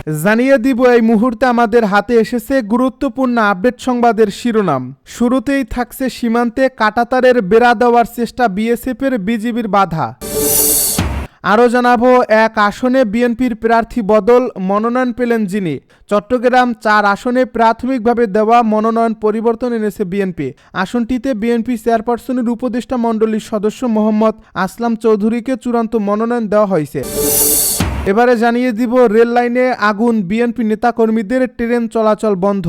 জানিয়ে দিব এই মুহূর্তে আমাদের হাতে এসেছে গুরুত্বপূর্ণ আপডেট সংবাদের শিরোনাম। শুরুতেই থাকছে সীমান্তে কাঁটাতারের বেড়া দেওয়ার চেষ্টা বিএসএফের, বিজিবির বাধা। আরও জানাবো, এক আসনে বিএনপির প্রার্থী বদল, মনোনয়ন পেলেন যিনি। চট্টগ্রাম 4 আসনে প্রাথমিকভাবে দেওয়া মনোনয়ন পরিবর্তন এনেছে বিএনপি। আসনটিতে বিএনপি চেয়ারপারসনের উপদেষ্টা মণ্ডলীর সদস্য মোহাম্মদ আসলাম চৌধুরীকে চূড়ান্ত মনোনয়ন দেওয়া হয়েছে। এবারে জানিয়ে দিব, রেল লাইনে আগুন, বিএনপি নেতাকর্মীদের ট্রেন চলাচল বন্ধ।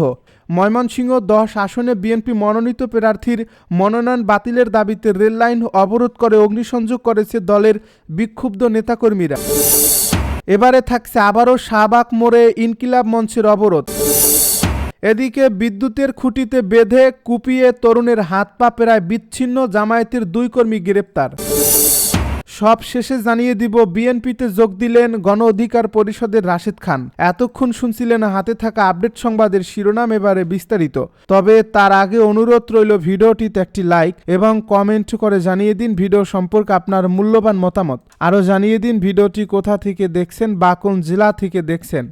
ময়মনসিংহ 10 আসনে বিএনপি মনোনীত প্রার্থীর মনোনয়ন বাতিলের দাবিতে রেল লাইন অবরোধ করে অগ্নিসংযোগ করেছে দলের বিক্ষুব্ধ নেতাকর্মীরা। এবারে থাকছে আবারও শাহবাগ মোড়ে ইনকিলাব মঞ্চের অবরোধ। এদিকে বিদ্যুতের খুঁটিতে বেঁধে কুপিয়ে তরুণের হাত পা প্রায় বিচ্ছিন্ন, জামায়াতের 2 কর্মী গ্রেপ্তার। সব শেষে জানিয়ে দিব, বিএনপিতে যোগ দিলেন গণ অধিকার পরিষদের রাশেদ খান। এতক্ষণ শুনছিলেন হাতে থাকা আপডেট সংবাদের শিরোনাম, এবারে বিস্তারিত। তবে তার আগে অনুরোধ রইল ভিডিওটিতে একটি লাইক এবং কমেন্ট করে জানিয়ে দিন ভিডিও সম্পর্কে আপনার মূল্যবান মতামত। আরও জানিয়ে দিন ভিডিওটি কোথা থেকে দেখছেন বা কোন জেলা থেকে দেখছেন।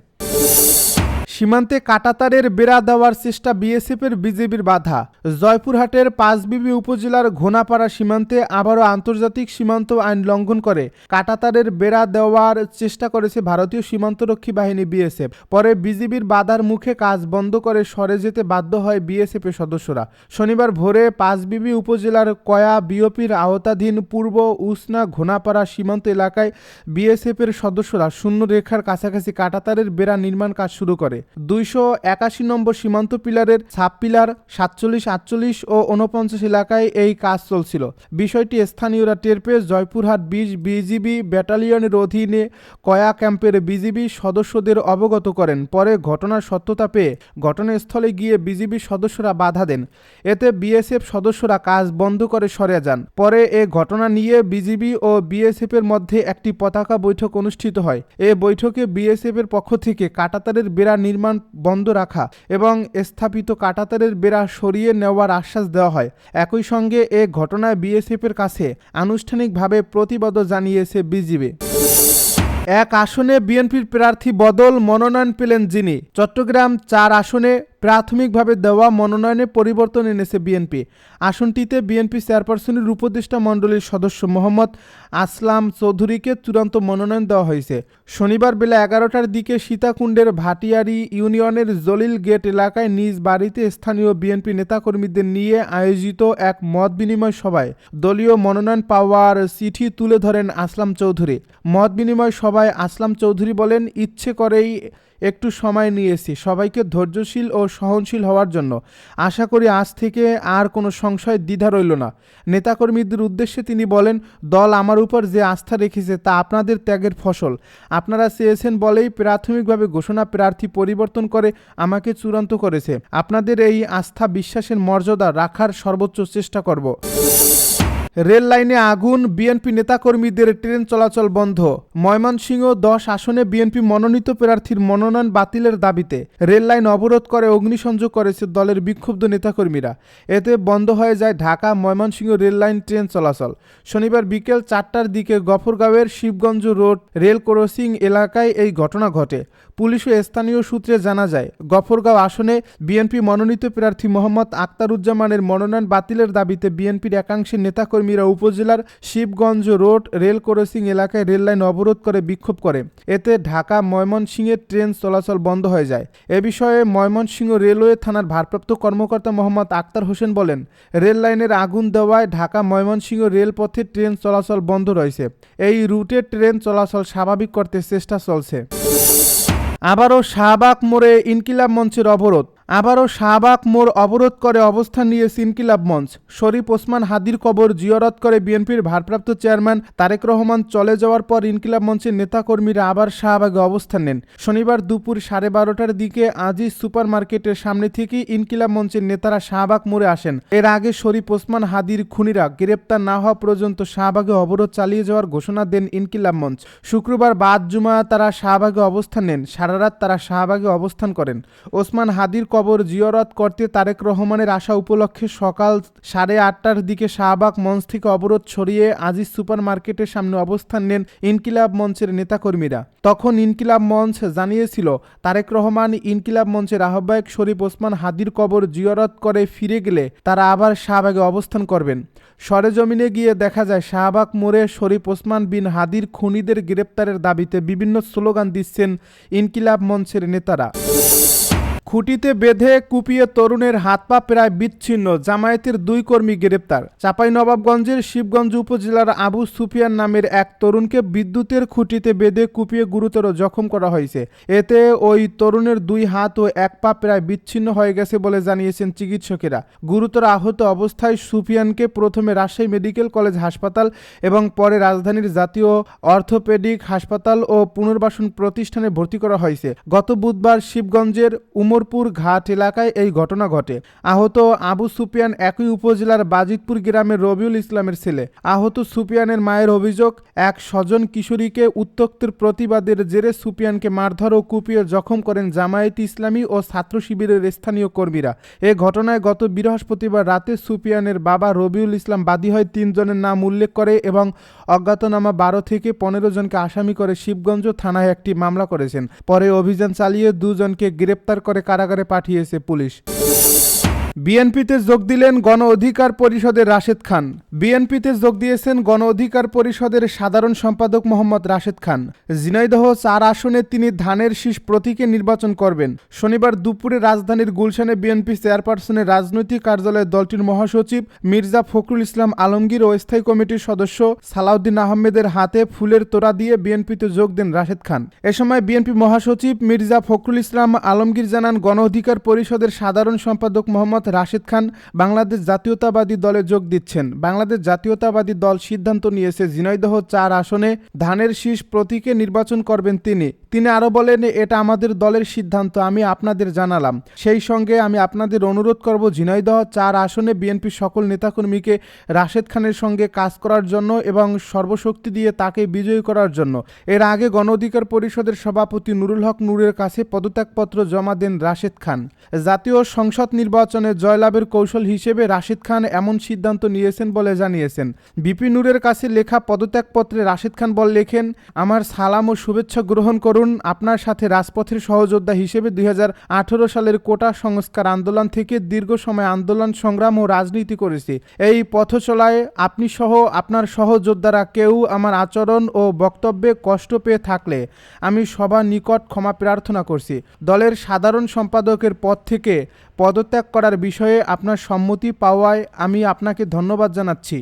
সীমান্তে কাঁটাতারের বেড়া দেওয়ার চেষ্টা বিএসএফের, বিজিবির বাধা। জয়পুরহাটের পাঁচবিবি উপজেলার ঘোনাপাড়া সীমান্তে আবারও আন্তর্জাতিক সীমান্ত আইন লঙ্ঘন করে কাঁটাতারের বেড়া দেওয়ার চেষ্টা করেছে ভারতীয় সীমান্তরক্ষী বাহিনী বিএসএফ। পরে বিজিবির বাধার মুখে কাজ বন্ধ করে সরে যেতে বাধ্য হয় বিএসএফের সদস্যরা। শনিবার ভোরে পাঁচবিবি উপজেলার কয়া বিওপির আওতাধীন পূর্ব উসনা ঘোনাপাড়া সীমান্ত এলাকায় বিএসএফের সদস্যরা শূন্য রেখার কাছাকাছি কাঁটাতারের বেড়া নির্মাণ কাজ শুরু করে। 281 নম্বর সীমান্ত পিলারের সাব পিলার 47, 48 ও 49 এলাকায় এই কাজ চলছিল। বিষয়টি স্থানীয়রা টের পেয়ে জয়পুরহাট 20 বিজিবি ব্যাটালিয়নের অধীনে কয়া ক্যাম্পের বিজিবি সদস্যদের অবগত করেন। পরে ঘটনার সত্যতা পেয়ে ঘটনাস্থলে গিয়ে বিজিবি সদস্যরা বাধা দেন। এতে বিএসএফ সদস্যরা কাজ বন্ধ করে সরে যান। পরে এ ঘটনা নিয়ে বিজিবি ও বিএসএফ এর মধ্যে একটি পতাকা বৈঠক অনুষ্ঠিত হয়। এ বৈঠকে বিএসএফ এর পক্ষ থেকে কাঁটাতারের বেড়া নির্মাণ বন্ধ রাখা এবং স্থাপিত কাঁটাতারের বেড়া সরিয়ে নেওয়ার আশ্বাস দেওয়া হয়। একই সঙ্গে এ ঘটনায় বিএসএফ এর কাছে আনুষ্ঠানিকভাবে প্রতিবাদও জানিয়েছে বিজিবি। এক আসনে বিএনপির প্রার্থী বদল, মনোনয়ন পেলেন যিনি। চট্টগ্রাম 4 আসনে প্রাথমিকভাবে দেওয়া মনোনয়নে পরিবর্তন এনেছে বিএনপি। আসনটিতে বিএনপি চেয়ারপারসনের উপদেষ্টা মণ্ডলীর সদস্য মোহাম্মদ আসলাম চৌধুরীকে চূড়ান্ত মনোনয়ন দেওয়া হয়েছে। শনিবার বেলা 11টার দিকে সীতাকুণ্ডের ভাটিয়ারি ইউনিয়নের জলিল গেট এলাকায় নিজ বাড়িতে স্থানীয় বিএনপি নেতাকর্মীদের নিয়ে আয়োজিত এক মত বিনিময় সভায় দলীয় মনোনয়ন পাওয়ার চিঠি তুলে ধরেন আসলাম চৌধুরী। মত বিনিময় সভায় আসলাম চৌধুরী বলেন, ইচ্ছে করেই একটু সময় নিয়েছি সবাইকে ধৈর্যশীল ও সহনশীল হওয়ার জন্য। আশা করি আজ থেকে আর কোনো সংশয় দ্বিধা রইল না। নেতাকর্মীদের উদ্দেশ্যে তিনি বলেন, দল আমার উপর যে আস্থা রেখেছে তা আপনাদের ত্যাগের ফসল। আপনারা চেয়েছেন বলেই প্রাথমিকভাবে ঘোষণা প্রার্থী পরিবর্তন করে আমাকে চূড়ান্ত করেছে। আপনাদের এই আস্থা বিশ্বাসের মর্যাদা রাখার সর্বোচ্চ চেষ্টা করব। রেল লাইনে আগুন, বিএনপি নেতাকর্মীদের ট্রেন চলাচল বন্ধ। ময়মনসিংহ 10 আসনে বিএনপি মনোনীত প্রার্থীর মনোনয়ন বাতিলের দাবিতে রেল লাইন অবরোধ করে অগ্নিসংযোগ করেছে দলের বিক্ষুব্ধ নেতাকর্মীরা। এতে বন্ধ হয়ে যায় Dhaka Mymensingh rail line train চলাচল। শনিবার বিকেল 4টার দিকে গফরগাঁওয়ের শিবগঞ্জ রোড রেল ক্রসিং এলাকায় এই ঘটনা ঘটে। পুলিশ ও স্থানীয় সূত্রে জানা যায়, গফরগাঁও আসনে বিএনপি মনোনীত প্রার্থী মোহাম্মদ আখতারুজ্জামানের মনোনয়ন বাতিলের দাবিতে বিএনপির একাংশের নেতাকর্মীরা উপজেলার শিবগঞ্জ রোড রেল ক্রসিং এলাকায় রেল লাইন অবরোধ করে বিক্ষোভ করে। এতে ঢাকা ময়মনসিংহের ট্রেন চলাচল বন্ধ হয়ে যায়। এ বিষয়ে ময়মনসিংহ রেলওয়ে থানার ভারপ্রাপ্ত কর্মকর্তা মোহাম্মদ আক্তার হোসেন বলেন, রেল লাইনের আগুন দেওয়ায় ঢাকা ময়মনসিংহ রেলপথে ট্রেন চলাচল বন্ধ রয়েছে। এই রুটে ট্রেন চলাচল স্বাভাবিক করতে চেষ্টা চলছে। আবারও শাহবাগ মোড়ে ইনকিলাব মঞ্চের অবরোধ। আবারও শাহবাগ মোড় অবরোধ করে অবস্থান নিয়েছে ইনকিলাব মঞ্চ। শরীফ ওসমান হাদির কবর জিয়ারত করে বিএনপির ভারপ্রাপ্ত চেয়ারম্যান তারেক রহমান চলে যাওয়ার পর ইনকিলাব মঞ্চের নেতাকর্মীরা আবার শাহবাগে অবস্থান নেন। শনিবার দুপুর 12:30টার দিকে আজিজ সুপার মার্কেটের সামনে থেকে ইনকিলাব মঞ্চের নেতারা শাহবাগ মোড়ে আসেন। এর আগে শরীফ ওসমান হাদির খুনিরা গ্রেপ্তার না হওয়া পর্যন্ত শাহবাগে অবরোধ চালিয়ে যাওয়ার ঘোষণা দেন ইনকিলাব মঞ্চ। শুক্রবার বাদ জুমা তারা শাহবাগে অবস্থান নেন। সারা রাত তারা শাহবাগে অবস্থান করেন। ওসমান হাদির কবর জিয়ারত করতে তারেক রহমানের আসা উপলক্ষে সকাল 8:30টার দিকে শাহবাগ মঞ্চ থেকে অবরোধ সরিয়ে আজিজ সুপার মার্কেটের সামনে অবস্থান নেন ইনকিলাব মঞ্চের নেতাকর্মীরা। তখন ইনকিলাব মঞ্চ জানিয়েছিল তারেক রহমান ইনকিলাব মঞ্চের আহ্বায়ক শরীফ ওসমান হাদির কবর জিয়ারত করে ফিরে গেলে তারা আবার শাহবাগে অবস্থান করবেন। সরেজমিনে গিয়ে দেখা যায় শাহবাগ মোড়ে শরীফ ওসমান বিন হাদির খুনিদের গ্রেপ্তারের দাবিতে বিভিন্ন স্লোগান দিচ্ছেন ইনকিলাব মঞ্চের নেতারা। খুঁটিতে বেঁধে কুপিয়ে তরুণের হাত পা প্রায় বিচ্ছিন্ন, জামায়াতের 2 কর্মী গ্রেপ্তার। চাঁপাইনবাবগঞ্জের শিবগঞ্জ উপজেলার আবু সুফিয়ান নামের এক তরুণকে বিদ্যুতের খুঁটিতে বেঁধে কুপিয়ে গুরুতর জখম করা হয়েছে। এতে ওই তরুণের 2 হাত ও 1 পা প্রায় বিচ্ছিন্ন হয়ে গেছে বলে জানিয়েছেন চিকিৎসকেরা। গুরুতর আহত অবস্থায় সুফিয়ানকে প্রথমে রাজশাহী মেডিকেল কলেজ হাসপাতাল এবং পরে রাজধানীর জাতীয় অর্থোপেডিক হাসপাতাল ও পুনর্বাসন প্রতিষ্ঠানে ভর্তি করা হয়েছে। গত বুধবার শিবগঞ্জের উমরপুর ঘাট এলাকায় এই ঘটনা ঘটে। আহত আবু সুফিয়ান একই উপজেলার বাজিতপুর গ্রামের রবিউল ইসলামের ছেলে। আহত সুফিয়ানের মায়ের অভিযোগ, এক স্বজন কিশোরীকে উত্ত্যক্তের প্রতিবাদের জেরে সুফিয়ানকে মারধর ও কুপিয়ে জখম করেন জামায়াতে ইসলামী ও ছাত্র শিবিরের স্থানীয় কর্মীরা। এ ঘটনায় গত বৃহস্পতিবার রাতে সুফিয়ানের বাবা রবিউল ইসলাম বাদী হয়ে 3 জনের নাম উল্লেখ করে এবং অজ্ঞাতনামা 12 থেকে 15 জনকে আসামি করে শিবগঞ্জ থানায় একটি মামলা করেছেন। পরে অভিযান চালিয়ে 2 জনকে গ্রেপ্তার করে কারাগারে পাঠিয়েছে পুলিশ। বিএনপিতে যোগ দিলেন গণ অধিকার পরিষদের রাশেদ খান। বিএনপিতে যোগ দিয়েছেন গণ অধিকার পরিষদের সাধারণ সম্পাদক মোহাম্মদ রাশেদ খান। ঝিনাইদহ 4 আসনে তিনি ধানের শীষ প্রতীকে নির্বাচন করবেন। শনিবার দুপুরে রাজধানীর গুলশানে বিএনপি চেয়ারপারসনের রাজনৈতিক কার্যালয়ে দলটির মহাসচিব মির্জা ফখরুল ইসলাম আলমগীর ও স্থায়ী কমিটির সদস্য সালাউদ্দিন আহমেদের হাতে ফুলের তোড়া দিয়ে বিএনপিতে যোগ দেন রাশেদ খান। এ সময় বিএনপি মহাসচিব মির্জা ফখরুল ইসলাম আলমগীর জানান, গণ অধিকার পরিষদের সাধারণ সম্পাদক মোহাম্মদ রাশেদ খান বাংলাদেশ জাতীয়তাবাদী দলে যোগ দিচ্ছেন। বাংলাদেশ জাতীয়তাবাদী দল সিদ্ধান্ত নিয়েছে ঝিনাইদহ 4 আসনে ধানের শীষ প্রতীকে নির্বাচন করবেন তিনি আরো বলেন, এটা আমাদের দলের সিদ্ধান্ত, আমি আপনাদের জানালাম। সেই সঙ্গে আমি আপনাদের অনুরোধ করব ঝিনাইদহ 4 আসনে বিএনপির সকল নেতাকর্মীকে রাশেদ খানের সঙ্গে কাজ করার জন্য এবং সর্বশক্তি দিয়ে তাকে বিজয়ী করার জন্য। এর আগে গণ অধিকার পরিষদের সভাপতি নুরুল হক নূরের কাছে পদত্যাগপত্র জমা দেন রাশেদ খান। জাতীয় সংসদ নির্বাচনে জয়লাভের কৌশল হিসেবে রাশেদ খান এমন সিদ্ধান্ত নিয়েছেন বলে জানিয়েছেন। বিপি নূরের কাছে লেখা পদত্যাগপত্রে রাশেদ খান লেখেন, আমার সালাম ও শুভেচ্ছা গ্রহণ করুন। আপনার সাথে রাজপথের সহযোদ্ধা হিসেবে 2018 সালের কোটা সংস্কার আন্দোলন থেকে দীর্ঘ সময় আন্দোলন সংগ্রাম ও রাজনীতি করেছি। এই পথ চলায় আপনি সহ আপনার সহযোদ্ধারা কেউ আমার আচরণ ও বক্তব্যে কষ্ট পেয়ে থাকলে আমি সবার নিকট ক্ষমা প্রার্থনা করছি। দলের সাধারণ সম্পাদকের পদ থেকে পদত্যাগ করার বিষয়ে আপনার সম্মতি পাওয়ায় আমি আপনাকে ধন্যবাদ জানাচ্ছি।